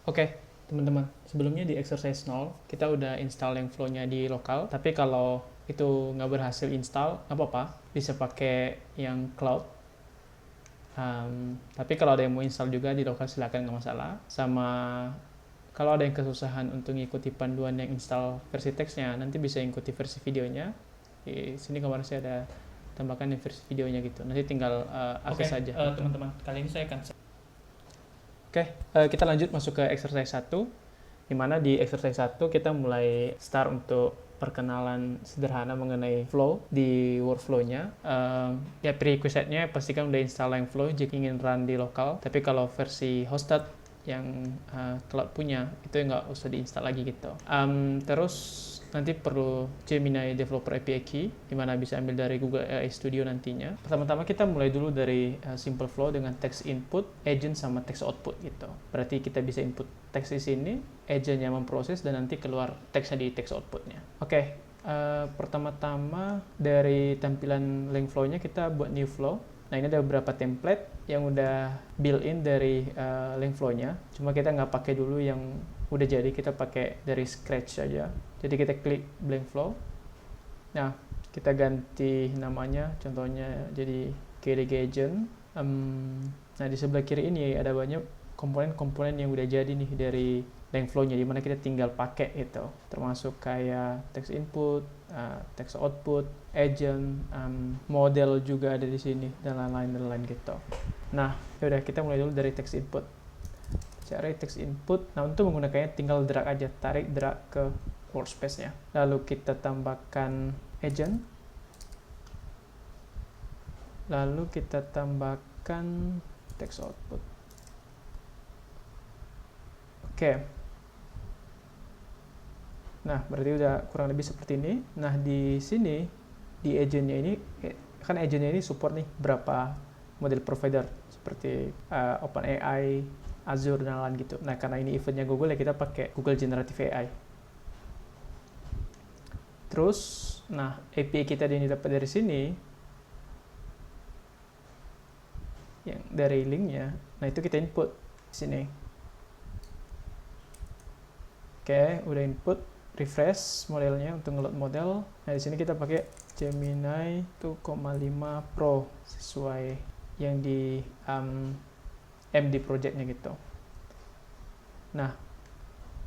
Oke, teman-teman, sebelumnya di exercise 0, kita udah install yang flow-nya di lokal, tapi kalau itu nggak berhasil install, nggak apa-apa, bisa pakai yang cloud. Tapi kalau ada yang mau install juga di lokal, silakan, nggak masalah. Sama kalau ada yang kesusahan untuk ngikuti panduan yang install versi teksnya, nanti bisa ikuti versi videonya. Di sini kemarin saya ada tambahkan yang versi videonya gitu. Nanti tinggal akses saja. Teman-teman, kali ini saya akan Oke, kita lanjut masuk ke exercise 1, di mana di exercise 1 kita mulai start untuk perkenalan sederhana mengenai flow di workflow-nya. Ya, prerequisite-nya pastikan udah install yang flow jika ingin run di lokal, tapi kalau versi hosted yang cloud punya, itu nggak usah diinstal lagi gitu. Terus nanti perlu Gemini Developer API Key, di mana bisa ambil dari Google AI Studio nantinya. Pertama-tama kita mulai dulu dari simple flow dengan text input, agent, sama text output gitu. Berarti kita bisa input teks di sini, agentnya memproses, dan nanti keluar teksnya di text outputnya. Oke, pertama-tama dari tampilan link flow-nya kita buat new flow. Nah, ini ada beberapa template yang udah built-in dari link flow-nya. Cuma kita nggak pakai dulu yang udah jadi, kita pakai dari scratch aja. Jadi kita klik blank flow. Nah, kita ganti namanya, contohnya jadi KDG agent. Nah, di sebelah kiri ini ada banyak komponen-komponen yang udah jadi nih dari link flow-nya, dimana kita tinggal pakai itu, termasuk kayak text input, text output, agent, model juga ada di sini, dan lain-lain gitu. Nah, yaudah, kita mulai dulu dari text input. Cari text input. Nah, untuk menggunakannya tinggal drag aja, tarik drag ke workspace-nya. Lalu kita tambahkan agent. Lalu kita tambahkan text output. Oke. Nah, berarti udah kurang lebih seperti ini. Nah, di sini, di agent-nya ini, kan agent-nya ini support nih berapa model provider, seperti OpenAI, Azure, dan lain gitu. Nah, karena ini eventnya Google, ya kita pakai Google Generative AI. Terus, nah, API kita ini dapat dari sini, yang dari linknya. Nah, itu kita input di sini. Oke, udah input, refresh modelnya untuk ngeload model. Nah, di sini kita pakai Gemini 2,5 Pro sesuai yang di MD project-nya gitu. Nah,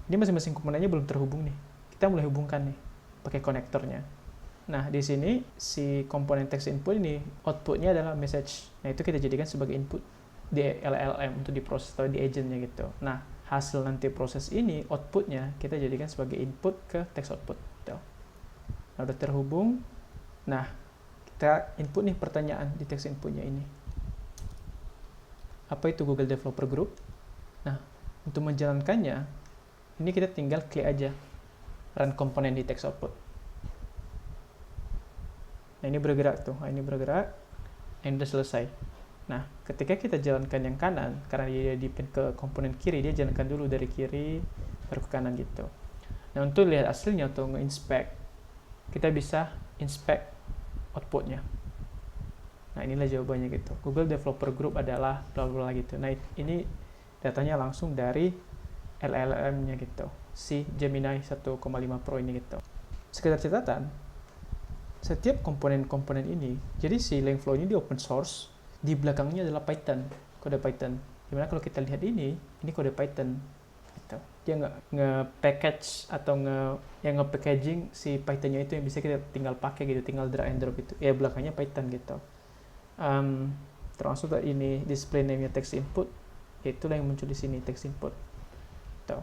ini masing-masing komponennya belum terhubung nih. Kita mulai hubungkan nih pakai konektornya. Nah, di sini si komponen text input ini outputnya adalah message. Nah, itu kita jadikan sebagai input di LLM untuk diproses atau di agentnya gitu. Nah, hasil nanti proses ini, outputnya kita jadikan sebagai input ke text output. Nah, udah terhubung. Nah, kita input nih pertanyaan di text inputnya ini. Apa itu Google Developer Group? Nah, untuk menjalankannya, ini kita tinggal klik aja run komponen di text output. Nah, ini bergerak tuh. Nah, ini bergerak. Ini udah selesai. Nah, ketika kita jalankan yang kanan, karena dia dipin ke komponen kiri, dia jalankan dulu dari kiri baru ke kanan gitu. Nah, untuk lihat hasilnya atau nge-inspect, kita bisa inspect outputnya. Nah, inilah jawabannya gitu. Google Developer Group adalah bla bla gitu. Nah, ini datanya langsung dari LLM-nya gitu, si Gemini 1,5 Pro ini gitu. Sekedar catatan, setiap komponen-komponen ini, jadi si Langflow ini di open source, di belakangnya adalah Python, kode Python. Dimana kalau kita lihat ini kode Python gitu. Dia nge-package atau nge-packaging si Python-nya itu yang bisa kita tinggal pakai gitu, tinggal drag and drop itu. Ya, belakangnya Python gitu. Termasuk ini display name-nya text input, itulah yang muncul di sini, text input. Tuh.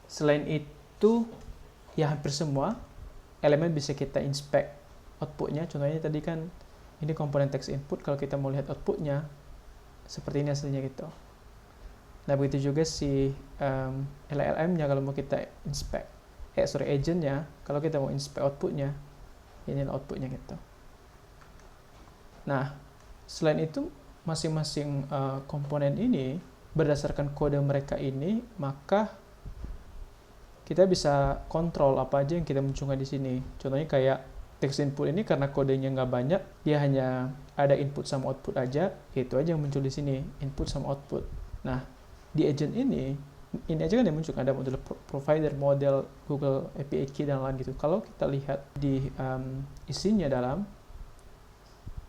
Selain itu, ya hampir semua elemen bisa kita inspect outputnya. Contohnya tadi kan ini komponen text input, kalau kita mau lihat outputnya seperti ini hasilnya gitu. Nah, begitu juga si LLM-nya kalau mau kita inspect, agent-nya kalau kita mau inspect outputnya, ini outputnya gitu. Nah, selain itu masing-masing komponen ini berdasarkan kode mereka ini, maka kita bisa kontrol apa aja yang kita munculkan di sini. Contohnya kayak text input ini, karena kodenya nggak banyak, dia hanya ada input sama output aja, itu aja yang muncul di sini, input sama output. Nah, di agent ini ini aja kan yang muncul, ada model provider, model Google API Key dan lain gitu. Kalau kita lihat di isinya dalam,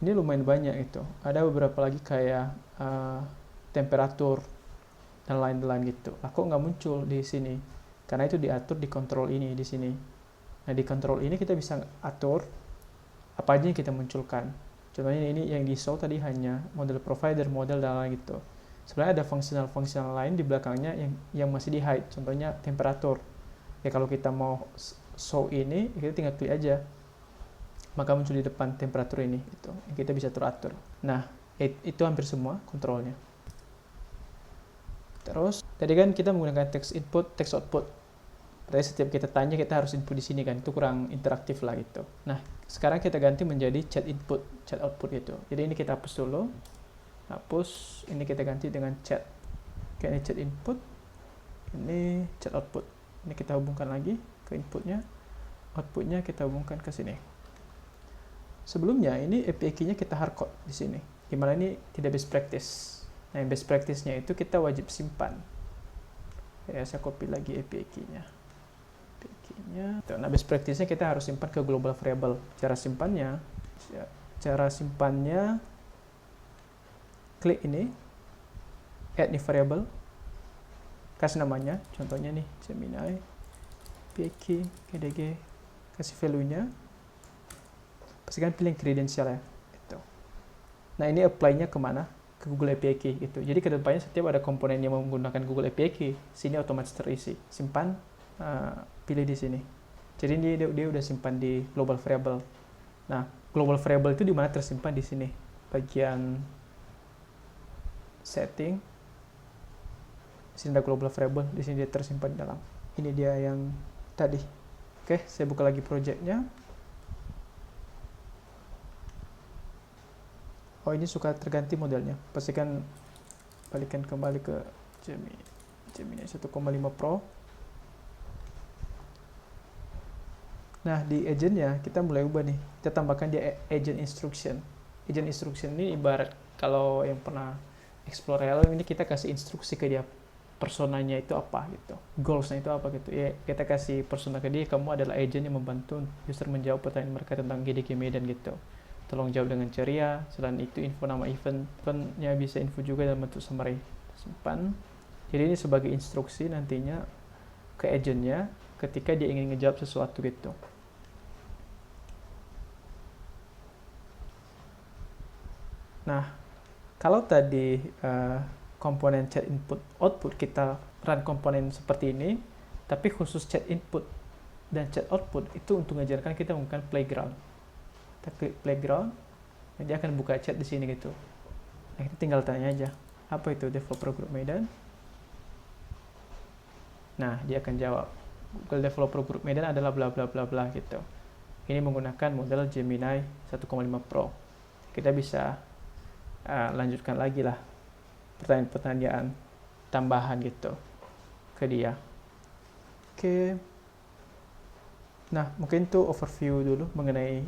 ini lumayan banyak itu. Ada beberapa lagi kayak temperatur dan lain-lain gitu. Nah, kok nggak muncul di sini? Karena itu diatur di kontrol ini di sini. Nah, di kontrol ini kita bisa atur apa aja yang kita munculkan. Contohnya ini yang di show tadi hanya model provider, model dan lain gitu. Sebenarnya ada fungsional lain di belakangnya yang masih di hide. Contohnya temperatur. Ya kalau kita mau show ini, kita tinggal klik aja. Maka muncul di depan temperatur ini gitu. Yang kita bisa teratur. Nah, itu hampir semua kontrolnya. Terus, tadi kan kita menggunakan text input, text output. Berarti setiap kita tanya, kita harus input di sini kan. Itu kurang interaktif lah gitu. Nah, sekarang kita ganti menjadi chat input, chat output gitu. Jadi ini kita hapus dulu. Hapus, ini kita ganti dengan chat. Oke, ini chat input, ini chat output. Ini kita hubungkan lagi ke inputnya, outputnya kita hubungkan ke sini. Sebelumnya ini API key-nya kita hardcode di sini. Gimana ini tidak best practice. Nah, yang best practice-nya itu kita wajib simpan. Ya, saya copy lagi API key-nya. Nah, best practice-nya kita harus simpan ke global variable. Cara simpannya, klik ini, add new variable, kasih namanya, contohnya nih, Gemini, API KDG, kasih value-nya, pastikan pilih credential ya, gitu. Nah, ini apply-nya kemana? Ke Google API Key, gitu. Jadi kedepannya setiap ada komponen yang menggunakan Google API Key, sini otomatis terisi. Simpan, pilih di sini. Jadi dia udah simpan di global variable. Nah, global variable itu di mana tersimpan di sini, bagian setting. Di sini ada global variable, di sini dia tersimpan di dalam. Ini dia yang tadi. Oke, saya buka lagi projectnya. Oh, ini suka terganti modelnya. Pastikan balikan kembali ke Gemini 1,5 Pro. Nah, di agentnya kita mulai ubah nih. Kita tambahkan dia agent instruction. Agent instruction ini ibarat kalau yang pernah explore Helm, ini kita kasih instruksi ke dia, personanya itu apa gitu, goalsnya itu apa gitu ya. Kita kasih persona ke dia, kamu adalah agent yang membantu user menjawab pertanyaan mereka tentang GDG Medan gitu. Tolong jawab dengan ceria. Selain itu info nama eventnya bisa info juga dalam bentuk summary. Simpan. Jadi ini sebagai instruksi nantinya ke agentnya ketika dia ingin ngejawab sesuatu gitu. Nah, kalau tadi komponen chat input output kita run komponen seperti ini, tapi khusus chat input dan chat output itu untuk mengajarkan kita menggunakan playground. Kita klik playground, dan dia akan buka chat di sini gitu. Nah, kita tinggal tanya aja, apa itu developer group Medan? Nah, dia akan jawab, Google Developer Group Medan adalah bla bla bla bla gitu. Ini menggunakan model Gemini 1,5 Pro. Kita bisa lanjutkan lagi lah pertanyaan-pertanyaan tambahan gitu ke dia. Oke. Nah, mungkin itu overview dulu mengenai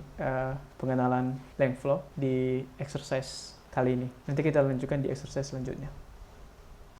pengenalan Langflow di exercise kali ini. Nanti kita lanjutkan di exercise selanjutnya.